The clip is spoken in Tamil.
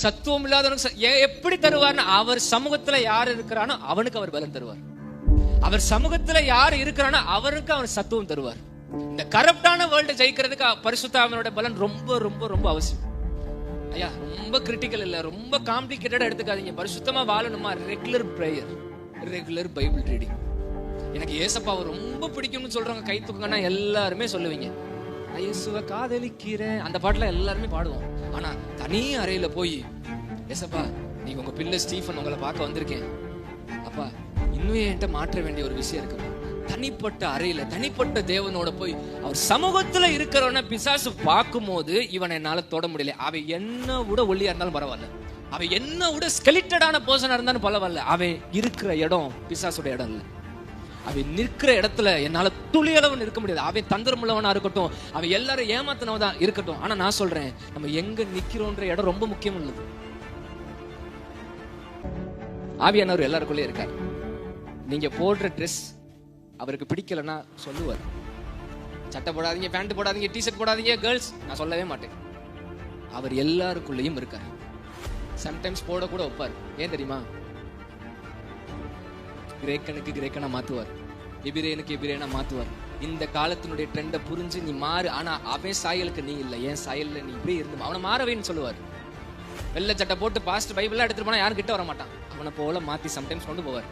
சத்துவம் இல்லாதவனுக்கு எப்படி தருவார்னா, அவர் சமூகத்துல யார் இருக்கிறானோ அவனுக்கு அவர் பலன் தருவார். அவர் சமூகத்துல யார் இருக்கிறானோ அவருக்கு அவர் சத்துவம் தருவார். இந்த கரப்டான வேர்ல்டு ஜெயிக்கிறதுக்கு பரிசுத்த ஆவியோட பலன் ரொம்ப ரொம்ப ரொம்ப அவசியம். ஐயா, ரொம்ப கிரிட்டிக்கல் இல்ல, ரொம்ப காம்ப்ளிகேட்டடா எடுத்துக்காதீங்க. பரிசுத்தமா வாழணுமா, regular prayer, regular Bible reading. எனக்கு ஏசப்பாவை ரொம்ப பிடிக்கும்னு சொல்றவங்க கை தூக்குங்கன்னா எல்லாருமே சொல்லுவீங்க, இயேசுவை காதலிக்கிறேன், அந்த பாட்டுல எல்லாருமே பாடுவோம். ஆனா தனி அறையில போய், ஏசப்பா நீங்க உங்க பிள்ளை ஸ்டீஃபன் உங்களை பார்க்க வந்திருக்கேன், அப்பா இன்னும் என்கிட்ட மாற்ற வேண்டிய ஒரு விஷயம் இருக்கு, தனிப்பட்ட அறையில தனிப்பட்ட தேவனோட போய் அவர் சமூகத்துல இருக்கிறவன பிசாசு பார்க்கும் போது இவனை என்னால தொட முடியல. அவன் என்ன விட ஒல்லியா இருந்தாலும் பரவாயில்ல, அவன் என்ன விட ஸ்கெலிட்டடான பர்சனா இருந்தாலும் பரவாயில்ல, அவன் இருக்கிற இடம் பிசாசுடைய இடம் இல்ல. அவன் நிற்கிற இடத்துல என்னால துளியளவன் இருக்க முடியாது. அவன் தந்திரமுள்ளவனா இருக்கட்டும், அவன் எல்லாரும் ஏமாத்தினவதான் இருக்கட்டும். ஆனா நான் சொல்றேன், நம்ம எங்க நிக்கிறோன்ற இடம் ரொம்ப முக்கியம் உள்ளது. ஆவியானவர் எல்லாருக்குள்ளே இருக்கார். நீங்க போடுற ட்ரெஸ் அவருக்கு பிடிக்கலன்னா சொல்லுவார். சட்டை போடாதீங்க, பேண்ட் போடாதீங்க, டிஷர்ட் போடாதீங்க கேர்ள்ஸ், நான் சொல்லவே மாட்டேன். அவர் எல்லாருக்குள்ளேயும் இருக்கார். சம்டைம்ஸ் போட கூட வைப்பார். ஏன் தெரியுமா? கிரேக்கனுக்கு கிரேக்கனா மாத்துவார், எபிரேனுக்கு எபிரேனா மாத்துவார். இந்த காலத்தினுடைய ட்ரெண்டை புரிஞ்சு நீ மாறு, ஆனா அவன் சாயலுக்கு நீ இல்லை, என் சாயல்ல நீ இப்படியே இருந்து அவனை மாறவேன்னு சொல்லுவார். வெள்ளை சட்டை போட்டு பாஸ்ட் பைபிள்லாம் எடுத்துட்டு போனா யாரும் கிட்ட வர மாட்டான், அவனை போல மாத்தி சம்டைம்ஸ் கொண்டு போவார்.